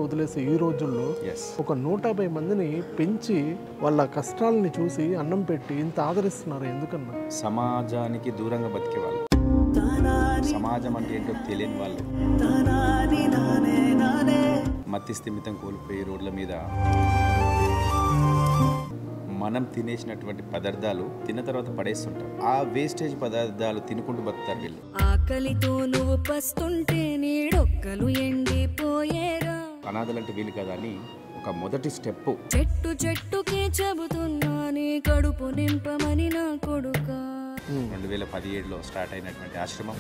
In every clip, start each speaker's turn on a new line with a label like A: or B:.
A: వదిలేసే ఈ రోజుల్లో ఒక 150 మందిని పెంచి వాళ్ళ కష్టాలని చూసి అన్నం పెట్టి ఇంత ఆదరిస్తున్నారు ఎందుకన్నా?
B: సమాజానికి దూరంగా బతికే వాళ్ళు, సమాజం అంటే ఏంటో తెలియని వాళ్ళు, మతి స్థిమితం కోల్పోయి రోడ్ల మీద మనం తినేసినటువంటి పదార్థాలు తిన్న తర్వాత పడేస్తుంటాం. ఆ వేస్టేజ్ పదార్థాలు తినుకుంటూ బతుకుతారు వీళ్ళు.
C: ఆకలితో నువ్వు పస్తుంటే నీడొక్కలు ఎండిపోయేరా.
B: అనాథలంటే వీలు కదా అని ఒక మొదటి స్టెప్.
C: చెట్టు చెట్టుకే చెబుతున్నా నీ కడుపు నింపమని నా కొడుకా.
B: 2017లో స్టార్ట్ అయినటువంటి ఆశ్రమం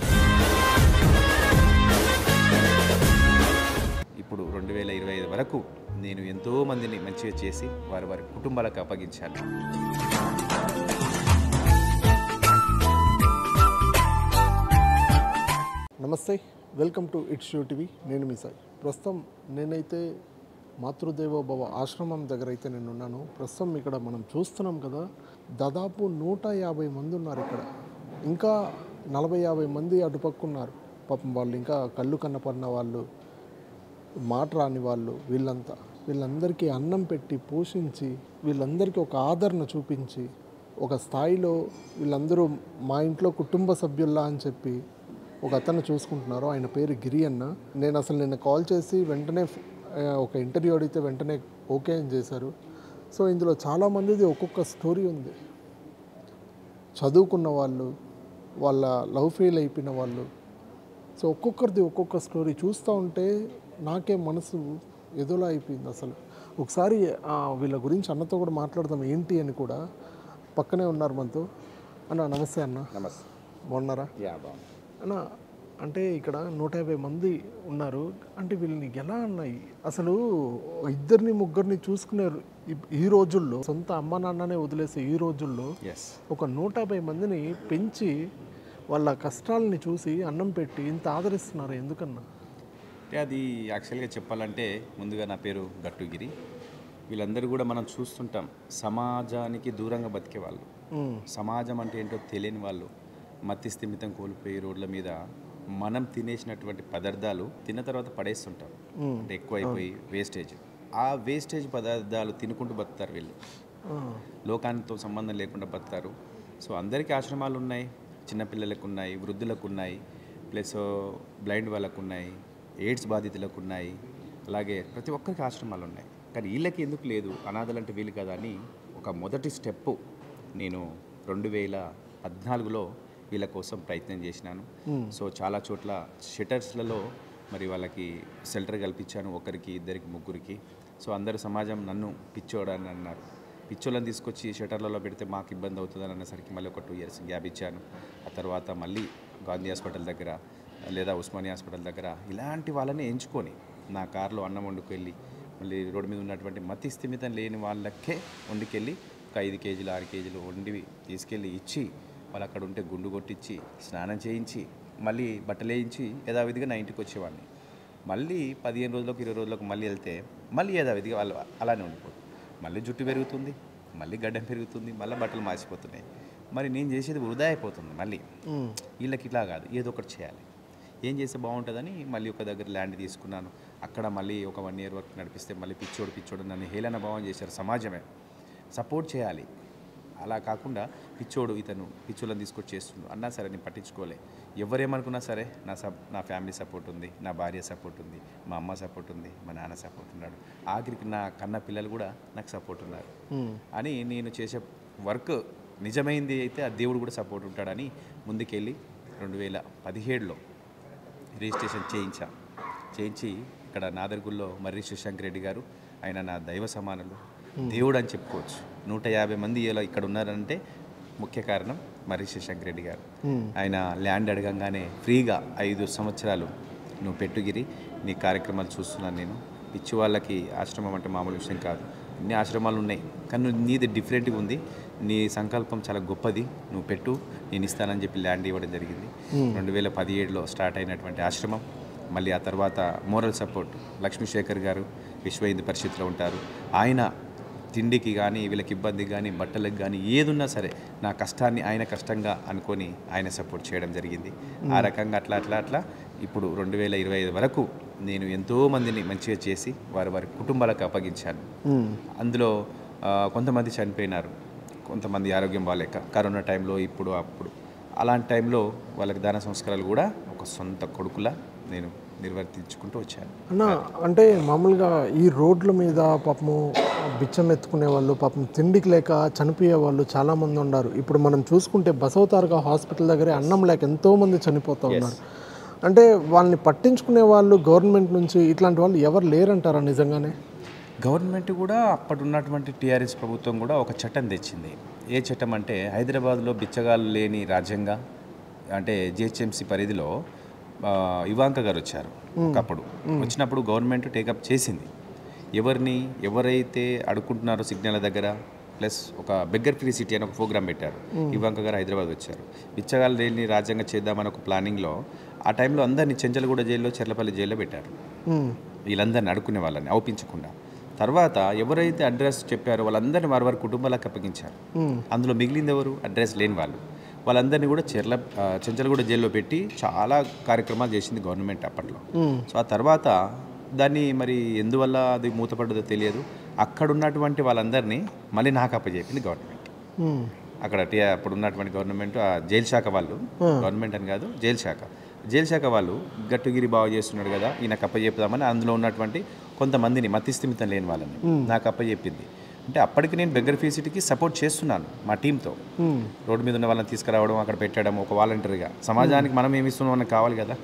B: ఇప్పుడు 2025 వరకు నేను ఎంతో మందిని మంచిగా చేసి వారి వారి కుటుంబాలకు అప్పగించాను.
A: నమస్తే, welcome to it's show TV. నేను మీ సాయి. ప్రస్తుతం నేనైతే మాతృదేవోభవ ఆశ్రమం దగ్గర అయితే నేను ఉన్నాను. ప్రస్తుతం ఇక్కడ మనం చూస్తున్నాం కదా, దాదాపు 150 మంది ఉన్నారు ఇక్కడ. ఇంకా 40-50 మంది అటుపక్కున్నారు. పాపం వాళ్ళు ఇంకా కళ్ళు కన్నపడిన వాళ్ళు, మాట రాని వాళ్ళు, వీళ్ళందరికీ అన్నం పెట్టి పోషించి వీళ్ళందరికీ ఒక ఆదరణ చూపించి ఒక స్థాయిలో వీళ్ళందరూ మా ఇంట్లో కుటుంబ సభ్యుల్లా అని చెప్పి ఒక అతను చూసుకుంటున్నారు. ఆయన పేరు గిరి అన్న. నేను అసలు నిన్న కాల్ చేసి వెంటనే ఒక ఇంటర్వ్యూ అడిగితే వెంటనే ఓకే అని చేశారు. సో ఇందులో చాలామందిది ఒక్కొక్క స్టోరీ ఉంది. చదువుకున్న వాళ్ళు, వాళ్ళ లవ్ ఫెయిల్ అయిపోయిన వాళ్ళు. సో ఒక్కొక్కరిది ఒక్కొక్క స్టోరీ చూస్తూ ఉంటే నాకే మనసు ఎదోలా అయిపోయింది అసలు. ఒకసారి వీళ్ళ గురించి అన్నతో కూడా మాట్లాడదాం ఏంటి అని. కూడా పక్కనే ఉన్నారు మనతో. అన్న నమస్తే అన్న.
B: నమస్తే.
A: బాగున్నారా? అన్న, అంటే ఇక్కడ 150 మంది ఉన్నారు అంటే వీళ్ళని ఎలా అన్నాయి అసలు? ఇద్దరిని ముగ్గురిని చూసుకున్నారు ఈ రోజుల్లో. సొంత అమ్మ నాన్ననే వదిలేసే ఈ రోజుల్లో ఒక 150 మందిని పెంచి వాళ్ళ కష్టాలని చూసి అన్నం పెట్టి ఇంత ఆదరిస్తున్నారు ఎందుకన్నా?
B: అంటే అది యాక్చువల్గా చెప్పాలంటే ముందుగా నా పేరు గట్టుగిరి. వీళ్ళందరూ కూడా మనం చూస్తుంటాం సమాజానికి దూరంగా బతికే వాళ్ళు, సమాజం అంటే ఏంటో తెలియని వాళ్ళు, మతి స్థిమితం కోల్పోయి రోడ్ల మీద మనం తినేసినటువంటి పదార్థాలు తిన్న తర్వాత పడేస్తుంటాం. అంటే ఎక్కువైపోయి వేస్టేజ్. ఆ వేస్టేజ్ పదార్థాలు తినుకుంటూ బతుకుతారు వీళ్ళు. లోకానితో సంబంధం లేకుండా బతుకుతారు. సో అందరికీ ఆశ్రమాలు ఉన్నాయి, చిన్నపిల్లలకు ఉన్నాయి, వృద్ధులకు ఉన్నాయి, ప్లస్ బ్లైండ్ వాళ్ళకు ఉన్నాయి, ఎయిడ్స్ బాధితులకు ఉన్నాయి, అలాగే ప్రతి ఒక్కరికి ఆశ్రమాలు ఉన్నాయి. కానీ వీళ్ళకి ఎందుకు లేదు? అనాథలంటే వీలు కదా అని ఒక మొదటి స్టెప్ నేను 2014లో వీళ్ళ కోసం ప్రయత్నం చేసినాను. సో చాలా చోట్ల షెటర్స్లలో మరి వాళ్ళకి షెల్టర్ కల్పించాను. ఒకరికి, ఇద్దరికి, ముగ్గురికి. సో అందరూ సమాజం నన్ను పిచ్చోడని అన్నారు. పిచ్చోళ్ళని తీసుకొచ్చి షెటర్లలో పెడితే మాకు ఇబ్బంది అవుతుందని అన్నసరికి మళ్ళీ ఒక 2 years గ్యాప్ ఇచ్చాను. ఆ తర్వాత మళ్ళీ గాంధీ హాస్పిటల్ దగ్గర లేదా ఉస్మానియా హాస్పిటల్ దగ్గర ఇలాంటి వాళ్ళని ఎంచుకొని నా కారులో అన్నం వండుకెళ్ళి మళ్ళీ రోడ్డు మీద ఉన్నటువంటి మతి స్థిమితం లేని వాళ్ళకే వండుకెళ్ళి ఒక 5 కేజీలు 6 కేజీలు వండి తీసుకెళ్ళి ఇచ్చి వాళ్ళు అక్కడ ఉంటే గుండు కొట్టించి స్నానం చేయించి మళ్ళీ బట్టలు వేయించి యథావిధిగా నా ఇంటికి వచ్చేవాడిని. మళ్ళీ 15 రోజులకు 20 రోజులకు మళ్ళీ వెళ్తే మళ్ళీ యథావిధిగా వాళ్ళు అలానే ఉండిపోతుంది. మళ్ళీ జుట్టు పెరుగుతుంది, మళ్ళీ గడ్డం పెరుగుతుంది, మళ్ళీ బట్టలు మాసిపోతున్నాయి. మరి నేను చేసేది వృధా అయిపోతుంది. మళ్ళీ వీళ్ళకి ఇట్లా కాదు, ఏదో ఒకటి చేయాలి. ఏం చేస్తే బాగుంటుందని మళ్ళీ ఒక దగ్గర ల్యాండ్ తీసుకున్నాను. అక్కడ మళ్ళీ ఒక 1 year వరకు నడిపిస్తే మళ్ళీ పిచ్చోడు నన్ను హేళన భావం చేశారు. సమాజమే సపోర్ట్ చేయాలి, అలా కాకుండా పిచ్చోడు ఇతను పిచ్చోళ్ళని తీసుకొచ్చి చేస్తుండు అన్నా సరే నేను పట్టించుకోలే. ఎవరేమనుకున్నా సరే నా ఫ్యామిలీ సపోర్ట్ ఉంది, నా భార్య సపోర్ట్ ఉంది, మా అమ్మ సపోర్ట్ ఉంది, మా నాన్న సపోర్ట్ ఉన్నాడు, ఆఖరికి నా కన్న పిల్లలు కూడా నాకు సపోర్ట్ ఉన్నారు అని నేను చేసే వర్క్ నిజమైంది అయితే ఆ దేవుడు కూడా సపోర్ట్ ఉంటాడని ముందుకెళ్ళి 2017లో రిజిస్ట్రేషన్ చేయించి ఇక్కడ నాదర్గుల్లో మర్రి శశాంక్ రెడ్డి గారు, ఆయన నా దైవ సమానులు, దేవుడు అని చెప్పుకోవచ్చు. 150 మంది ఇలా ఇక్కడ ఉన్నారంటే ముఖ్య కారణం మర్రి శశాంక్ రెడ్డి గారు. ఆయన ల్యాండ్ అడగంగానే ఫ్రీగా 5 సంవత్సరాలు నువ్వు పెట్టుగిరి నీ కార్యక్రమాలు చూస్తున్నాను నేను. పిచ్చి వాళ్ళకి ఆశ్రమం అంటే మామూలు విషయం కాదు. అన్ని ఆశ్రమాలు ఉన్నాయి, కానీ నీది డిఫరెంట్గా ఉంది, నీ సంకల్పం చాలా గొప్పది, నువ్వు పెట్టు, నేను ఇస్తానని చెప్పి ల్యాండ్ ఇవ్వడం జరిగింది. 2017లో స్టార్ట్ అయినటువంటి ఆశ్రమం. మళ్ళీ ఆ తర్వాత మోరల్ సపోర్ట్ లక్ష్మీశేఖర్ గారు విశ్వ హిందూ పరిషత్లో ఉంటారు. ఆయన తిండికి కానీ వీళ్ళకి ఇబ్బంది కానీ బట్టలకు కానీ ఏదున్నా సరే నా కష్టాన్ని ఆయన కష్టంగా అనుకొని ఆయన సపోర్ట్ చేయడం జరిగింది. ఆ రకంగా అట్లా ఇప్పుడు 2025 వరకు నేను ఎంతోమందిని మంచిగా చేసి వారి కుటుంబాలకు అప్పగించాను. అందులో కొంతమంది చనిపోయినారు, కొంతమంది ఆరోగ్యం బాగాలేక కరోనా టైంలో అప్పుడు అలాంటి టైంలో వాళ్ళకి దాన సంస్కారాలు కూడా ఒక సొంత కొడుకులా నేను నిర్వర్తించుకుంటూ వచ్చాను.
A: అన్న అంటే మామూలుగా ఈ రోడ్ల మీద పాపము బిచ్చం ఎత్తుకునే వాళ్ళు, పాపం తిండికి లేక చనిపోయే వాళ్ళు చాలామంది ఉన్నారు. ఇప్పుడు మనం చూసుకుంటే బసవతారక హాస్పిటల్ దగ్గరే అన్నం లేక ఎంతోమంది చనిపోతూ ఉన్నారు. అంటే వాళ్ళని పట్టించుకునే వాళ్ళు గవర్నమెంట్ నుంచి ఇట్లాంటి వాళ్ళు ఎవరు లేరంటారా నిజంగానే?
B: గవర్నమెంట్ కూడా అప్పటి ఉన్నటువంటి టీఆర్ఎస్ ప్రభుత్వం కూడా ఒక చట్టం తెచ్చింది. ఏ చట్టం అంటే హైదరాబాద్లో బిచ్చగాళ్ళు లేని రాజ్యంగా, అంటే జిహెచ్ఎంసీ పరిధిలో ఇవాంక గారు వచ్చారు. ఒకప్పుడు వచ్చినప్పుడు గవర్నమెంట్ టేకప్ చేసింది. ఎవరైతే అడుక్కుంటున్నారో సిగ్నల్ దగ్గర, ప్లస్ ఒక బెగ్గర్ ఫ్రీ సిటీ అని ఒక ప్రోగ్రామ్ పెట్టారు. ఇవాంక గారు హైదరాబాద్ వచ్చారు. బిచ్చగాళ్ళు లేని రాజ్యంగా చేద్దామని ఒక ప్లానింగ్లో ఆ టైంలో అందరినీ చెంచలగూడ జైల్లో, చెర్లపల్లి జైల్లో పెట్టారు. వీళ్ళందరినీ అడుక్కునే వాళ్ళని అవుపించకుండా. తర్వాత ఎవరైతే అడ్రస్ చెప్పారో వాళ్ళందరినీ వారి కుటుంబాలకు అప్పగించారు. అందులో మిగిలింది ఎవరు? అడ్రస్ లేని వాళ్ళందరినీ కూడా చెంచలగూడ జైల్లో పెట్టి చాలా కార్యక్రమాలు చేసింది గవర్నమెంట్ అప్పట్లో. సో ఆ తర్వాత దాన్ని మరి ఎందువల్ల అది మూతపడ్డదో తెలియదు. అక్కడ ఉన్నటువంటి వాళ్ళందరినీ మళ్ళీ నాకు అప్పచెప్పింది గవర్నమెంట్. అక్కడ అప్పుడు ఉన్నటువంటి గవర్నమెంట్ జైలు శాఖ వాళ్ళు, గవర్నమెంట్ అని కాదు జైలు శాఖ వాళ్ళు గట్టుగిరి బాగా చేస్తున్నాడు కదా ఈయనకు అప్పచెప్పుదామని అందులో ఉన్నటువంటి కొంతమందిని మతిస్థిమితం లేని వాళ్ళని నాకు అప్పచెప్పింది. అంటే అప్పటికి నేను బెగ్గర్ ఫ్రీ సిటీకి సపోర్ట్ చేస్తున్నాను మా టీంతో. రోడ్డు మీద ఉన్న వాళ్ళని తీసుకురావడం, అక్కడ పెట్టడం ఒక వాలంటరీగా. సమాజానికి మనం ఏమి ఇస్తున్నాం మనకు కావాలి కదా.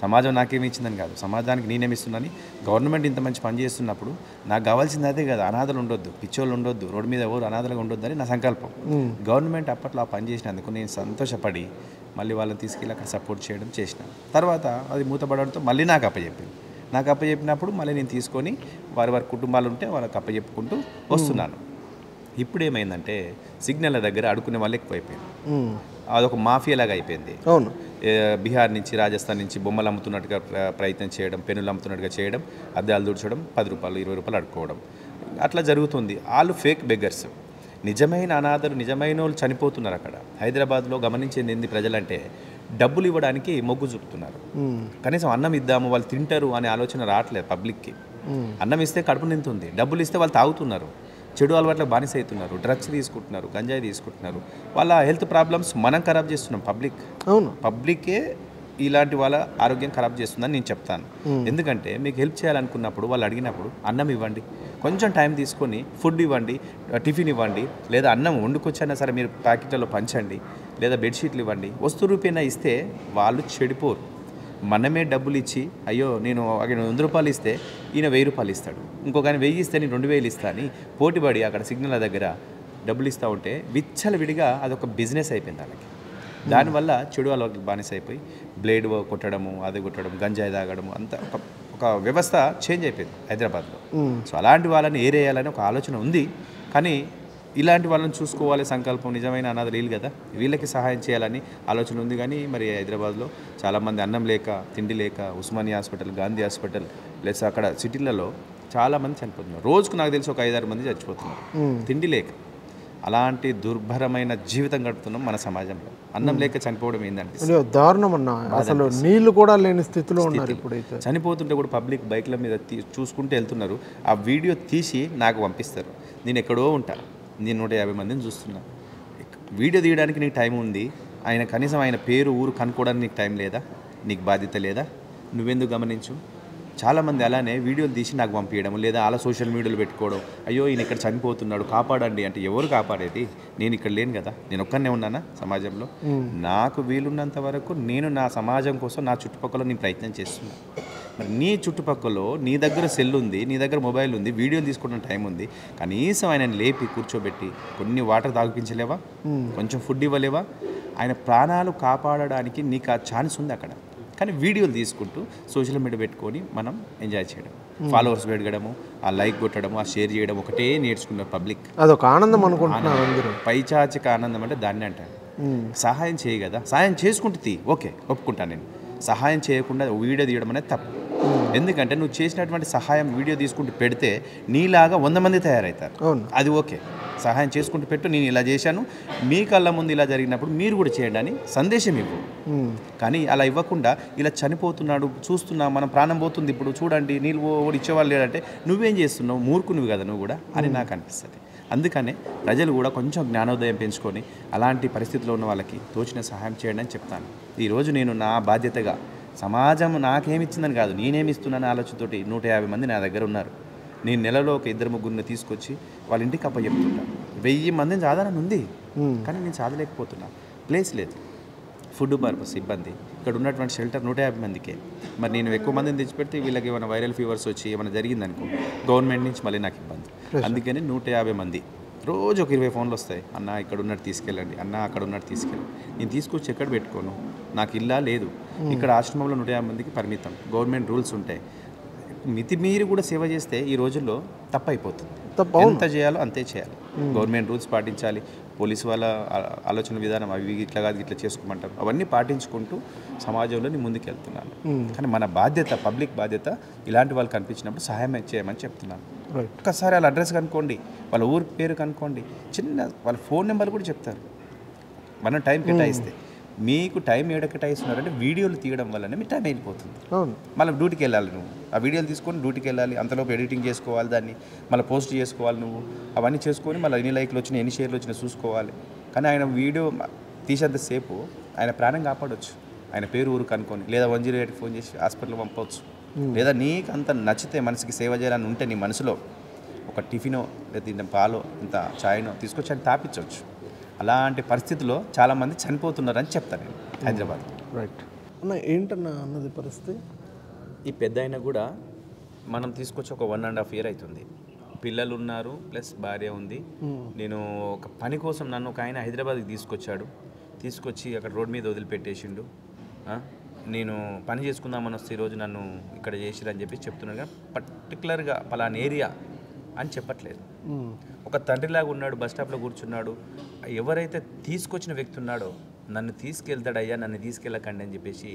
B: సమాజం నాకేమి ఇచ్చిందని కాదు, సమాజానికి నేనేమి ఇస్తున్నాను. గవర్నమెంట్ ఇంత మంచి పని చేస్తున్నప్పుడు నాకు కావాల్సింది అదే కదా. అనాథలు ఉండొద్దు, పిచ్చోళ్ళు ఉండొద్దు, రోడ్డు మీద ఎవరు అనాథలుగా ఉండొద్దు అని నా సంకల్పం. గవర్నమెంట్ అప్పట్లో ఆ పని చేసినందుకు నేను సంతోషపడి మళ్ళీ వాళ్ళని తీసుకెళ్ళి అక్కడ సపోర్ట్ చేయడం చేసిన. తర్వాత అది మూతపడడంతో మళ్ళీ నాకు అప్పచెప్పినప్పుడు మళ్ళీ నేను తీసుకొని వారి కుటుంబాలు ఉంటే వాళ్ళకి అప్పచెప్పుకుంటూ వస్తున్నాను. ఇప్పుడు ఏమైందంటే సిగ్నల్ దగ్గర అడుక్కునే వాళ్ళు ఎక్కువైపోయింది. అదొక మాఫియా లాగా అయిపోయింది.
A: అవును,
B: బీహార్ నుంచి, రాజస్థాన్ నుంచి బొమ్మలు అమ్ముతున్నట్టుగా ప్రయత్నం చేయడం, పెన్నులు అమ్ముతున్నట్టుగా చేయడం, అద్దాలు దూడ్చడం, 10 రూపాయలు 20 రూపాయలు అడుక్కోవడం, అట్లా జరుగుతుంది. వాళ్ళు ఫేక్ బెగ్గర్స్. నిజమైన అనాథలు, నిజమైన వాళ్ళు చనిపోతున్నారు అక్కడ. హైదరాబాద్లో గమనించేది ఏంది ప్రజలంటే డబ్బులు ఇవ్వడానికి మొగ్గు చూపుతున్నారు. కనీసం అన్నం ఇద్దాము వాళ్ళు తింటారు అనే ఆలోచన రావట్లేదు పబ్లిక్కి. అన్నం ఇస్తే కడుపు నింతుంది, డబ్బులు ఇస్తే వాళ్ళు తాగుతున్నారు, చెడు అలవాట్లకు బానిస అవుతున్నారు, డ్రగ్స్ తీసుకుంటున్నారు, గంజాయి తీసుకుంటున్నారు. వాళ్ళ హెల్త్ ప్రాబ్లమ్స్ మనం ఖరాబ్ చేస్తున్నాం. పబ్లిక్కే ఇలాంటి వాళ్ళ ఆరోగ్యం ఖరాబ్ చేస్తుందని నేను చెప్తాను. ఎందుకంటే మీకు హెల్ప్ చేయాలనుకున్నప్పుడు వాళ్ళు అడిగినప్పుడు అన్నం ఇవ్వండి, కొంచెం టైం తీసుకొని ఫుడ్ ఇవ్వండి, టిఫిన్ ఇవ్వండి, లేదా అన్నం వండుకొచ్చైనా సరే మీరు ప్యాకెట్లలో పంచండి, లేదా బెడ్షీట్లు ఇవ్వండి. వస్తు రూపేనా ఇస్తే వాళ్ళు చెడిపోరు. మనమే డబ్బులు ఇచ్చి అయ్యో నేను 100 రూపాయలు ఇస్తే ఈయన 1000 రూపాయలు ఇస్తాడు, ఇంకొక ఆయన 1000 ఇస్తే నేను 2000 ఇస్తా అని పోటీపడి అక్కడ సిగ్నల్ దగ్గర డబ్బులు ఇస్తూ ఉంటే విచ్చలవిడిగా అదొక బిజినెస్ అయిపోయింది వాళ్ళకి. దానివల్ల చెడు అలవాట్లకు బానిస అయిపోయి బ్లేడ్ కొట్టడము, అది కొట్టడం, గంజాయి తాగడము, అంతా ఒక వ్యవస్థ చేంజ్ అయిపోయింది హైదరాబాద్లో. సో అలాంటి వాళ్ళని ఏరేయాలని ఒక ఆలోచన ఉంది. కానీ ఇలాంటి వాళ్ళని చూసుకోవాలి సంకల్పం నిజమైన అనాథలు వీళ్ళు కదా, వీళ్ళకి సహాయం చేయాలని ఆలోచన ఉంది. కానీ మరి హైదరాబాద్లో చాలామంది అన్నం లేక, తిండి లేక, Osmania hospital, Gandhi hospital plus అక్కడ సిటీలలో చాలామంది చనిపోతున్నారు. రోజుకు నాకు తెలిసి ఒక 5-6 మంది చచ్చిపోతున్నారు తిండి లేక. అలాంటి దుర్భరమైన జీవితం గడుపుతున్నాం మన సమాజంలో. అన్నం లేక చనిపోవడం ఏంటంటే
A: దారుణం అన్న. అసలు నీళ్లు కూడా లేని స్థితిలో ఉన్నారు ఇప్పుడైతే.
B: చనిపోతుంటే కూడా పబ్లిక్ బైక్ల మీద చూసుకుంటూ వెళ్తున్నారు. ఆ వీడియో తీసి నాకు పంపిస్తారు. నేను ఎక్కడో ఉంటా, నేను 150 మందిని చూస్తున్నా. వీడియో తీయడానికి నీకు టైం ఉంది, ఆయన కనీసం ఆయన పేరు ఊరు కనుక్కోవడానికి నీకు టైం లేదా? నీకు బాధ్యత లేదా? నువ్వెందుకు గమనించు? చాలామంది అలానే వీడియోలు తీసి నాకు పంపించడం, లేదా అలా సోషల్ మీడియాలో పెట్టుకోవడం. అయ్యో ఈయన ఇక్కడ చనిపోతున్నాడు కాపాడండి అంటే ఎవరు కాపాడేది? నేను ఇక్కడ లేను కదా, నేను ఒక్కనే ఉన్నానా సమాజంలో? నాకు వీలున్నంత వరకు నేను నా సమాజం కోసం నా చుట్టుపక్కల నేను ప్రయత్నం చేస్తున్నాను. మరి నీ చుట్టుపక్కల నీ దగ్గర సెల్ ఉంది, నీ దగ్గర మొబైల్ ఉంది, వీడియోలు తీసుకోవడం టైం ఉంది, కనీసం ఆయనని లేపి కూర్చోబెట్టి కొన్ని వాటర్ తాగిపించలేవా? కొంచెం ఫుడ్ ఇవ్వలేవా? ఆయన ప్రాణాలు కాపాడడానికి నీకు ఆ ఛాన్స్ ఉంది అక్కడ. కానీ వీడియోలు తీసుకుంటూ సోషల్ మీడియా పెట్టుకొని మనం ఎంజాయ్ చేయడం, ఫాలోవర్స్ పెరగడము, ఆ లైక్ కొట్టడము, ఆ షేర్ చేయడం ఒకటే నేర్చుకున్నారు పబ్లిక్.
A: అదొక ఆనందం అనుకుంటున్నారు అందరూ.
B: పైచాచిక ఆనందం అంటే దాన్ని అంటారు. సహాయం చేయి కదా, సహాయం చేసుకుంటే ఓకే ఒప్పుకుంటాను నేను. సహాయం చేయకుండా వీడియో తీయడం అనేది తప్పు. ఎందుకంటే నువ్వు చేసినటువంటి సహాయం వీడియో తీసుకుంటూ పెడితే నీలాగా 100 మంది తయారవుతారు. అది ఓకే, సహాయం చేసుకుంటూ పెట్టు, నేను ఇలా చేశాను, మీ కళ్ళ ముందు ఇలా జరిగినప్పుడు మీరు కూడా చేయండి అని సందేశం ఇవ్వు. కానీ అలా ఇవ్వకుండా ఇలా చనిపోతున్నాడు చూస్తున్నా, మనం ప్రాణం పోతుంది ఇప్పుడు చూడండి, నీళ్ళు ఓడి ఇచ్చేవాళ్ళు లేదంటే నువ్వేం చేస్తున్నావు, మూర్ఖునివి కదా నువ్వు కూడా అని నాకు అనిపిస్తుంది. అందుకనే ప్రజలు కూడా కొంచెం జ్ఞానోదయం పెంచుకొని అలాంటి పరిస్థితిలో ఉన్న వాళ్ళకి తోచిన సహాయం చేయండి అని చెప్తాను. ఈరోజు నేను నా బాధ్యతగా సమాజం నాకేమిచ్చిందని కాదు, నేనేమిస్తున్నాను ఆలోచనతోటి 150 మంది నా దగ్గర ఉన్నారు. నేను నెలలో ఒక 2-3 తీసుకొచ్చి వాళ్ళ ఇంటికి అప్పచెప్తున్నా. 1000 మందిని సాధారణ ఉంది, కానీ నేను సాధలేకపోతున్నా. ప్లేస్ లేదు, ఫుడ్ పర్పస్ ఇబ్బంది, ఇక్కడ ఉన్నటువంటి షెల్టర్ 150 మందికే. మరి నేను ఎక్కువ మందిని తెచ్చిపెడితే వీళ్ళకి ఏమైనా వైరల్ ఫీవర్స్ వచ్చి ఏమైనా జరిగిందనుకో గవర్నమెంట్ నుంచి మళ్ళీ నాకు ఇబ్బంది. అందుకని 150 మంది రోజు ఒక 20 ఫోన్లు వస్తాయి, అన్న ఇక్కడ ఉన్నట్టు తీసుకెళ్ళండి, అన్న అక్కడ ఉన్నట్టు తీసుకెళ్ళండి. నేను తీసుకొచ్చి ఎక్కడ పెట్టుకోను, నాకు ఇల్లా లేదు. ఇక్కడ ఆశ్రమంలో 150 మందికి పరిమితం, గవర్నమెంట్ రూల్స్ ఉంటాయి. మితిమీరి కూడా సేవ చేస్తే ఈ రోజుల్లో తప్పైపోతుంది. ఎంత చేయాలో అంతే చేయాలి. గవర్నమెంట్ రూల్స్ పాటించాలి, పోలీసు వాళ్ళ ఆలోచన విధానం అవి ఇట్లా కాదు ఇట్లా చేసుకోమంటారు, అవన్నీ పాటించుకుంటూ సమాజంలో నేను ముందుకు వెళ్తున్నాను. కానీ మన బాధ్యత, పబ్లిక్ బాధ్యత, ఇలాంటి వాళ్ళు కనిపించినప్పుడు సహాయం చేయమని చెప్తున్నాను. ఒక్కసారి వాళ్ళ అడ్రస్ కనుక్కోండి, వాళ్ళ ఊరి పేరు కనుక్కోండి, చిన్న వాళ్ళ ఫోన్ నెంబర్ కూడా చెప్తారు. మనం టైం కేటాయిస్తే, మీకు టైం ఏడ కేటాయిస్తున్నారంటే వీడియోలు తీయడం వల్లనే మీ టైం వెళ్ళిపోతుంది. మళ్ళీ డ్యూటీకి వెళ్ళాలి, నువ్వు ఆ వీడియోలు తీసుకొని డ్యూటీకి వెళ్ళాలి, అంతలోపు ఎడిటింగ్ చేసుకోవాలి, దాన్ని మళ్ళీ పోస్ట్ చేసుకోవాలి, నువ్వు అవన్నీ చేసుకొని మళ్ళీ ఎన్ని లైక్లు వచ్చినా ఎన్ని షేర్లు వచ్చినా చూసుకోవాలి. కానీ ఆయన వీడియో తీసేంతసేపు ఆయన ప్రాణం కాపాడవచ్చు, ఆయన పేరు ఊరు కనుక్కొని, లేదా 108కి ఫోన్ చేసి హాస్పిటల్ పంపవచ్చు. లేదా నీకు అంత నచ్చితే మనసుకి సేవ చేయాలని ఉంటే నీ మనసులో ఒక టిఫినో లేదా పాలో ఇంత ఛాయ్నో తీసుకొచ్చి ఆయన తాపించవచ్చు. అలాంటి పరిస్థితుల్లో చాలామంది చనిపోతున్నారని చెప్తాను నేను హైదరాబాద్.
A: రైట్ అన్న, ఏంటన్నా అన్నది పరిస్థితి?
B: ఈ పెద్ద అయినా కూడా మనం తీసుకొచ్చి ఒక 1.5 year అవుతుంది. పిల్లలు ఉన్నారు, ప్లస్ భార్య ఉంది. నేను ఒక పని కోసం నన్ను ఒక ఆయన హైదరాబాద్కి తీసుకొచ్చి అక్కడ రోడ్ మీద వదిలిపెట్టేసిండు. నేను పని చేసుకుందామని వస్తే ఈరోజు నన్ను ఇక్కడ చేసిరని చెప్పి చెప్తున్నాను. కానీ పర్టికులర్గా పలానా ఏరియా అని చెప్పట్లేదు. ఒక తండ్రిలాగా ఉన్నాడు, బస్ స్టాప్లో కూర్చున్నాడు. ఎవరైతే తీసుకొచ్చిన వ్యక్తి ఉన్నాడో నన్ను తీసుకెళ్తాడయ్యా, నన్ను తీసుకెళ్ళకండి అని చెప్పేసి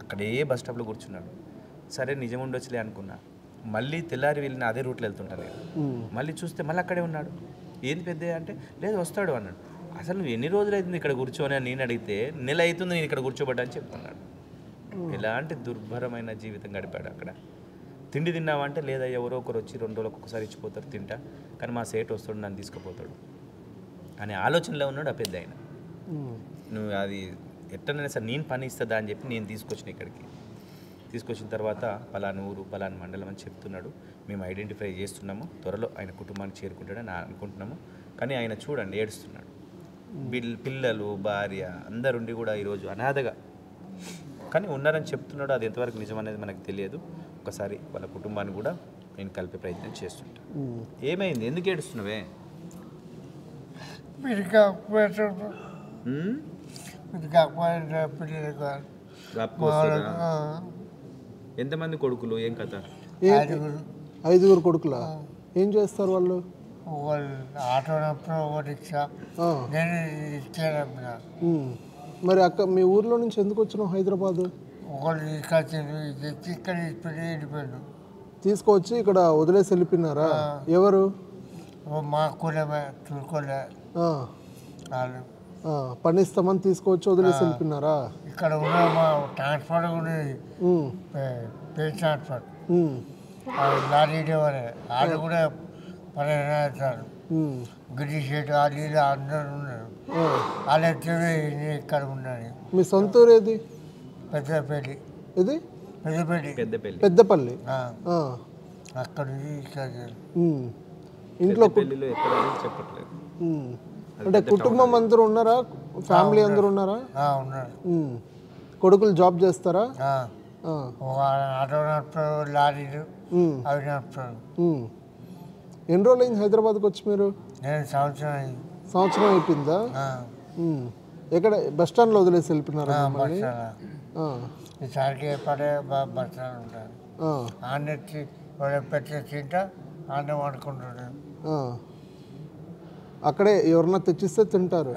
B: అక్కడే బస్ స్టాప్లో కూర్చున్నాడు. సరే నిజం ఉండొచ్చులే అనుకున్నా. మళ్ళీ తెల్లారి వెళ్ళిన అదే రూట్లో వెళ్తుంటాను నేను. మళ్ళీ చూస్తే మళ్ళీ అక్కడే ఉన్నాడు. ఏంది పెద్ద అంటే, లేదు వస్తాడు అన్నాడు. అసలు నువ్వు ఎన్ని రోజులు అవుతుంది ఇక్కడ కూర్చోని అని నేను అడిగితే, నెల అవుతుంది నేను ఇక్కడ కూర్చోబడ్డా అని చెప్తున్నాడు. ఎలాంటి దుర్భరమైన జీవితం గడిపాడు అక్కడ. తిండి తిన్నావంటే లేదా ఎవరో ఒకరు వచ్చి 2 రోజులకు ఒకసారి ఇచ్చిపోతారు తింటా, కానీ మా సేటు వస్తాడు నన్ను తీసుకుపోతాడు అనే ఆలోచనలో ఉన్నాడు ఆ పెద్ద ఆయన. నువ్వు అది ఎట్టనైనా సరే నేను పని ఇస్తుందా అని చెప్పి నేను తీసుకొచ్చిన తర్వాత పలానా ఊరు పలానా మండలం అని చెప్తున్నాడు. మేము ఐడెంటిఫై చేస్తున్నాము, త్వరలో ఆయన కుటుంబానికి చేరుకుంటాడని అనుకుంటున్నాము. కానీ ఆయన చూడండి ఏడుస్తున్నాడు. పిల్లలు భార్య అందరుండి కూడా ఈరోజు అనాథగా కానీ ఉన్నారని చెప్తున్నాడు. అది ఎంతవరకు నిజం అనేది మనకు తెలియదు. ఒకసారి వాళ్ళ కుటుంబాన్ని కూడా నేను కలిపే ప్రయత్నం చేస్తుంటా. ఏమైంది, ఎందుకు ఏడుస్తున్నావే? ఎంతమంది కొడుకులు, ఏం కథ?
A: 5 కొడుకులా? ఏం చేస్తారు వాళ్ళు?
D: ఆటో ఒకటి రిక్షా, నేను
A: మరి అక్క మీ ఊర్లో నుంచి ఎందుకు వచ్చినావు హైదరాబాద్?
D: ఒకళ్ళు తీసుకొచ్చి ఇక్కడ వెళ్ళిపోయాడు.
A: తీసుకొచ్చి ఇక్కడ వదిలేసి వెళ్ళిపోయినారా? ఎవరు?
D: మా కూలమే చూసుకోలే వాళ్ళు.
A: పని ఇస్తామని తీసుకొచ్చి వదిలేసి వెళ్ళిపోయినారా?
D: ఇక్కడ ఉన్న మా ట్రాన్స్పోర్ట్ ఉండేది, పే ట్రాన్స్పోర్ట్, లారీ డ్రైవరే. వాళ్ళు కూడా 15 అవుతారు. గిరి షెట్ వాళ్ళు అందరూ ఉన్నారు. వాళ్ళు ఎత్తే ఇక్కడ ఉన్నది.
A: మీ సొంత ఊరు ఏది?
D: పెద్దపల్లి.
A: ఇది
B: పెద్దపల్లి.
D: అక్కడ
A: ఇంట్లో
B: చెప్పట్లేదు.
A: అంటే కుటుంబం అందరూ ఉన్నారా? ఫ్యామిలీ అందరూ ఉన్నారా?
D: ఉన్నారు.
A: కొడుకులు జాబ్ చేస్తారా?
D: ఆటో నడుపుతారు, లారీలు అవి నడుపుతారు.
A: ఎన్ని రోజులు అయింది హైదరాబాద్కి వచ్చి మీరు?
D: నేను
A: సంవత్సరం అయిపోయిందా? ఎక్కడ బస్ స్టాండ్లో వదిలేసి వెళ్ళిపోయినారా?
D: ఈసారికి పడే బస్ స్టాండ్ ఉంటారు. ఆన్న పెట్టే తింటా ఆన్న వండుకుంటాడు.
A: అక్కడే ఎవరన్నా తెచ్చిస్తే తింటారు.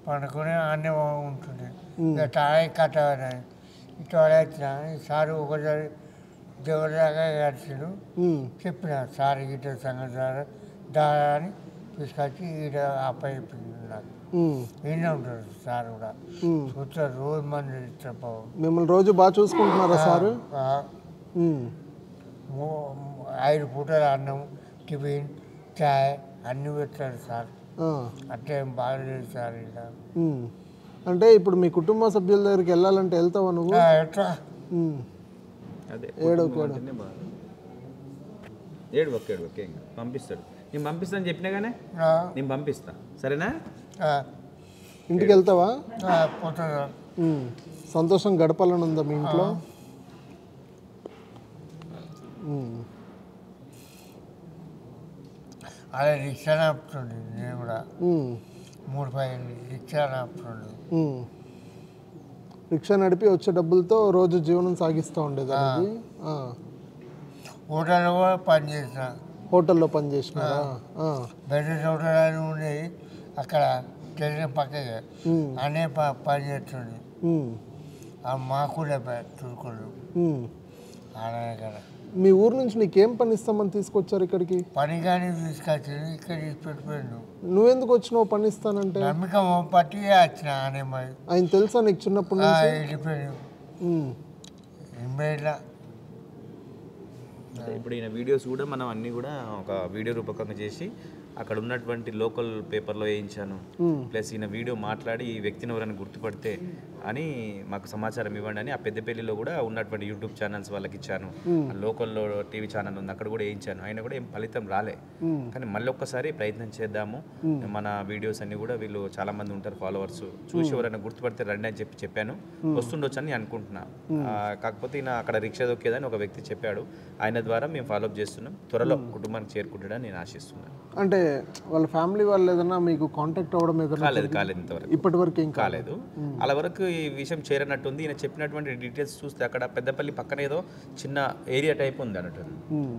D: పండుకొని ఆన్నే ఉంటుంది. టాయ్ కట్ట ఇట్లా వచ్చిన సారు ఒకసారి దేవుడిలాగా గడిచాడు. చెప్పిన సార్ గిట్ట సంగతి సార్ దారా అని తీసుకొచ్చి ఈడ అప్పచెప్పింది నాకు. ఈయన ఉంటాడు సార్ కూడా చూస్తారు రోజు మంది ఇస్తారు.
A: మిమ్మల్ని రోజు బాగా చూసుకుంటున్నారా సారు?
D: 5 పూటలు అన్నం, టిఫిన్, చాయ్ అన్నీ పెడతాడు సార్. అట్లా ఏం బాగలేదు సార్. ఇలా
A: అంటే ఇప్పుడు మీ కుటుంబ సభ్యుల దగ్గరికి వెళ్ళాలంటే వెళ్తావా నువ్వు?
D: ఎట్లా
B: ఏడు పంపిస్తాడు. నేను పంపిస్తాను చెప్పినా కానీ నేను పంపిస్తా, సరేనా?
A: ఇంటికి వెళ్తావా?
D: పోతాడు.
A: సంతోషం గడపాలని ఉందా మీ ఇంట్లో?
D: అలా రిక్షా ఆపుతుండే నేను కూడా 3-5 రిక్షా ఆపుతుండే.
A: రిక్షా నడిపి వచ్చే డబ్బులతో రోజు జీవనం సాగిస్తూ ఉండేదాన్ని.
D: హోటల్లో కూడా పనిచేసిన.
A: హోటల్లో పనిచేసినారా?
D: బెడ్రూమ్ హోటల్ అని ఉండేది అక్కడ తెలిసిన పక్కగా అనే పని చేస్తుండే. మాకు తురుకులు ఆడే కదా.
A: మీ ఊరు నుంచి నీకేం పని ఇస్తామని తీసుకొచ్చారు ఇక్కడికి?
D: పని కానీ తీసుకొచ్చి ఇక్కడ పెట్టిపోయాడు.
A: నువ్వెందుకు వచ్చినావు పని ఇస్తానంటే?
D: నమ్మకం పట్టి వచ్చిన అనే మరి.
A: ఆయన తెలుసా నీకు చిన్నప్పటి నుంచి?
D: వెళ్ళిపోయాడు.
B: ఇప్పుడు ఈయన వీడియోస్ కూడా మనం అన్నీ కూడా ఒక వీడియో రూపకంగా చేసి అక్కడ ఉన్నటువంటి లోకల్ పేపర్లో వేయించాను. ప్లస్ ఈయన వీడియో మాట్లాడి ఈ వ్యక్తిని ఎవరైనా గుర్తుపడితే అని మాకు సమాచారం ఇవ్వండి అని ఆ పెద్దపల్లిలో కూడా ఉన్నటువంటి యూట్యూబ్ ఛానల్స్ వాళ్ళకి ఇచ్చాను. లోకల్లో టీవీ ఛానల్ ఉంది అక్కడ కూడా వేయించాను. అయినా కూడా ఏం ఫలితం రాలే. కానీ మళ్ళీ ఒక్కసారి ప్రయత్నం చేద్దాము. మన వీడియోస్ అన్ని కూడా వీళ్ళు చాలా మంది ఉంటారు ఫాలోవర్స్, చూసి ఎవరైనా గుర్తుపడితే రండి అని చెప్పాను. వస్తుండొచ్చు అని అనుకుంటున్నా. కాకపోతే ఈయన అక్కడ రిక్షా దొక్కేదని ఒక వ్యక్తి చెప్పాడు. ఆయన ద్వారా మేము ఫాలోఅప్ చేస్తున్నాం. త్వరలో కుటుంబానికి చేరుకుంటాడని నేను ఆశిస్తున్నాను.
A: అంటే వాళ్ళ ఫ్యామిలీ వాళ్ళు ఏదైనా మీకు కాంటాక్ట్ అవ్వడం ఏదైనా?
B: కాలేదు ఇంతవరకు,
A: ఇప్పటి వరకు ఏం
B: కాలేదు. అలా వరకు ఈ విషయం చేరనట్టుంది. ఈయన చెప్పినటువంటి డీటెయిల్స్ చూస్తే అక్కడ పెద్దపల్లి పక్కన ఏదో చిన్న ఏరియా టైప్ ఉంది అన్నట్టు.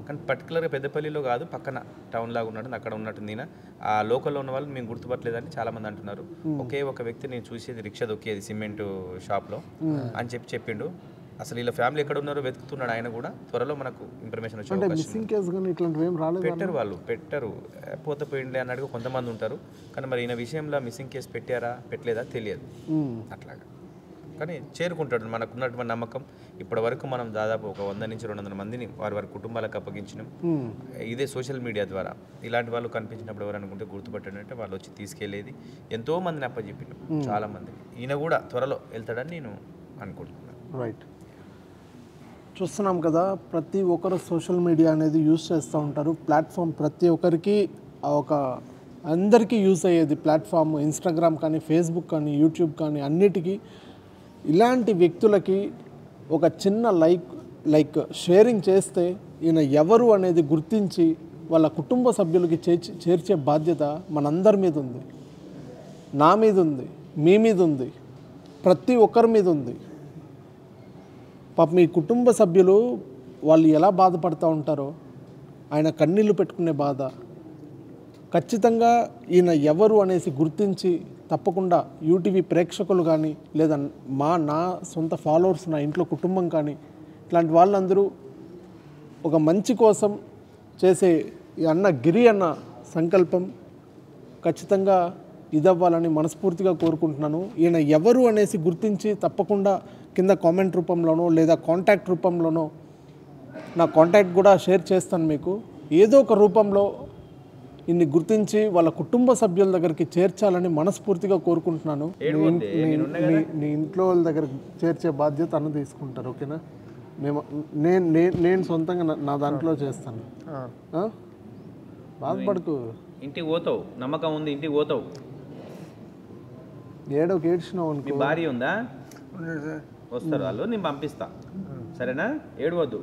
B: కానీ పర్టికులర్గా పెద్దపల్లిలో కాదు, పక్కన టౌన్ లాగా ఉన్నట్టు అక్కడ ఉన్నట్టుంది. ఈయన ఆ లోకల్లో ఉన్న వాళ్ళు మేము గుర్తుపట్టలేదని చాలా మంది అంటున్నారు. ఒకే ఒక వ్యక్తి నేను చూసేది రిక్షా దొక్కేది సిమెంట్ షాప్లో అని చెప్పిండు. అసలు వీళ్ళ ఫ్యామిలీ ఎక్కడ ఉన్నారో వెతుకుతున్నాడు ఆయన కూడా. త్వరలో మనకు ఇన్ఫర్మేషన్ వచ్చే పెట్టరు వాళ్ళు, పెట్టరు. పోతే పోయిండే అన్నట్టుగా కొంతమంది ఉంటారు. కానీ మరి ఈయన విషయంలో మిస్సింగ్ కేసు పెట్టారా పెట్టలేదా తెలియదు. అట్లాగా కానీ చేరుకుంటాడు మనకున్నటువంటి నమ్మకం. ఇప్పటి వరకు మనం దాదాపు ఒక 100 నుంచి 200 మందిని వారి కుటుంబాలకు అప్పగించినాం. ఇదే సోషల్ మీడియా ద్వారా. ఇలాంటి వాళ్ళు కనిపించినప్పుడు ఎవరు అనుకుంటే గుర్తుపట్టాడంటే వాళ్ళు వచ్చి తీసుకెళ్లేది ఎంతో మందిని అప్పచెప్పినాం, చాలా మంది. ఈయన కూడా త్వరలో వెళ్తాడని నేను అనుకుంటున్నాను.
A: రైట్, చూస్తున్నాం కదా, ప్రతి ఒక్కరు సోషల్ మీడియా అనేది యూజ్ చేస్తూ ఉంటారు. ప్లాట్ఫామ్ ప్రతి ఒక్కరికి ఒక అందరికీ యూజ్ అయ్యేది ప్లాట్ఫామ్. ఇన్స్టాగ్రామ్ కానీ, ఫేస్బుక్ కానీ, యూట్యూబ్ కానీ అన్నిటికీ ఇలాంటి వ్యక్తులకి ఒక చిన్న లైక్ షేరింగ్ చేస్తే ఈయన ఎవరు అనేది గుర్తించి వాళ్ళ కుటుంబ సభ్యులకి చేర్చే బాధ్యత మనందరి మీద ఉంది. నా మీద ఉంది, మీ మీద ఉంది, ప్రతి ఒక్కరి మీద ఉంది. పాప మీ కుటుంబ సభ్యులు వాళ్ళు ఎలా బాధపడుతూ ఉంటారో ఆయన కన్నీళ్ళు పెట్టుకునే బాధ. ఖచ్చితంగా ఈయన ఎవరు అనేసి గుర్తించి తప్పకుండా యూటీవీ ప్రేక్షకులు కానీ లేదా నా సొంత ఫాలోవర్స్, నా ఇంట్లో కుటుంబం కానీ ఇట్లాంటి వాళ్ళందరూ ఒక మంచి కోసం చేసే ఈ గిరి అన్న సంకల్పం ఖచ్చితంగా ఇదవ్వాలని మనస్ఫూర్తిగా కోరుకుంటున్నాను. ఈయన ఎవరు అనేసి గుర్తించి తప్పకుండా కింద కామెంట్ రూపంలోనో లేదా కాంటాక్ట్ రూపంలోనో నా కాంటాక్ట్ కూడా షేర్ చేస్తాను మీకు. ఏదో ఒక రూపంలో ఇన్ని గుర్తించి వాళ్ళ కుటుంబ సభ్యుల దగ్గరికి చేర్చాలని మనస్ఫూర్తిగా కోరుకుంటున్నాను. నీ ఇంట్లో వాళ్ళ దగ్గర చేర్చే బాధ్యత అన్న తీసుకుంటారు, ఓకేనా? నేను సొంతంగా నా దాంట్లో చేస్తాను. బాధపడుకు,
B: ఇంటికి పోతావు, నమ్మకం ఉంది, ఇంటికి పోతావు.
A: ఏడ్చినావు అనుకో.
B: భార్య ఉందా? వస్తారు వాళ్ళు, నేను పంపిస్తా, సరేనా? ఏడవద్దు.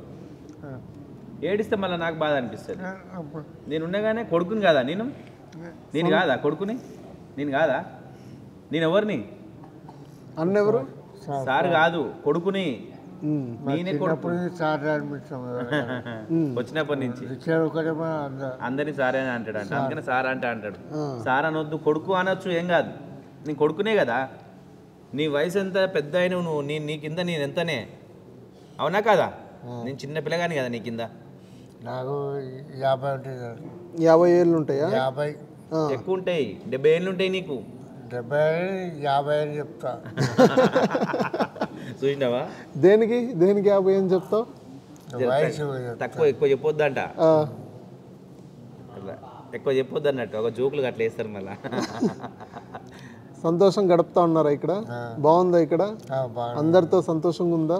B: ఏడిస్తే మళ్ళీ నాకు బాధ అనిపిస్తుంది. నేను ఉండగానే కొడుకుని కాదా నేను కాదా కొడుకుని? నేను కాదా? నేను ఎవరిని?
A: అన్నెవరు?
B: సార్ కాదు, కొడుకుని. నేనే కొడుకు. వచ్చినప్పటి నుంచి అందరినీ సారే అని అంటాడు. అందుకని సార్ అంటాడు. సార్ అనొద్దు, కొడుకు అనొచ్చు, ఏం కాదు. నేను కొడుకునే కదా. నీ వయసు ఎంత పెద్ద అయినా నువ్వు నీ కింద నేను ఎంతనే అవునా కాదా నేను చిన్న పిల్లగాని కదా నీ కింద
D: నాకు 50 ఉంటుంది సార్.
A: 50 ఏళ్ళు ఉంటాయా?
D: 50
B: ఎక్కువ ఉంటాయి 70 ఏళ్ళు ఉంటాయి నీకు
D: 70 50 అని చెప్తా.
B: చూసినావా
A: దేనికి 50 అని చెప్తావు?
D: వయసు
B: ఎక్కువ చెప్పొద్దంట
A: ఆ,
B: అట్లా ఎక్కువ చెప్పొద్దు అన్నట్టు ఒక జోకులు అట్లా వేస్తారు మళ్ళా
A: సంతోషం గడుపుతా ఉన్నారా ఇక్కడ? బాగుందా ఇక్కడ?
D: బాగా
A: అందరితో సంతోషంగా ఉందా?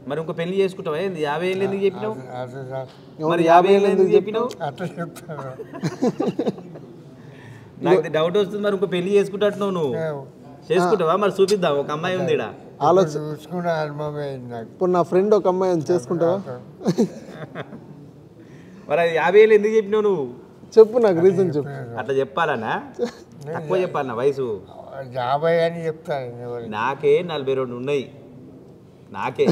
B: మరి ఇంకో పెళ్లి చేసుకుంటావా 50 ఏళ్ళు ఎందుకు చెప్పినావు
D: అట్లా సార్
B: మరి 50 ఏళ్ళు ఎందుకు చెప్పినావు
D: అట్లా చెప్తాను.
B: నాకు డౌట్ వస్తుంది మరి ఇంకో పెళ్లి చేసుకుంటున్నావు నువ్వు చేసుకుంటావా మరి చూపిద్దాం ఒక అమ్మాయి ఉంది ఈడ
D: చూసుకున్న అనుభవం అయింది నాకు.
A: ఇప్పుడు నా ఫ్రెండ్ ఒక అమ్మాయి చేసుకుంటావా?
B: మరి అది 50 ఏళ్ళు ఎందుకు చెప్పినావు నువ్వు
A: చెప్పు, నాకు రీజన్ చెప్పు.
B: అట్లా చెప్పాలనా తక్కువ చెప్పాలన్నా వయసు
D: 50 అని చెప్తాను. ఎవరు
B: నాకే 42 ఉన్నాయి నాకే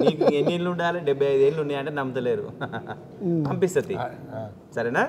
B: నీకు ఎన్ని ఏళ్ళు ఉండాలి 75 ఏళ్ళు ఉన్నాయి అంటే నమ్మతలేరు పంపిస్తుంది సరేనా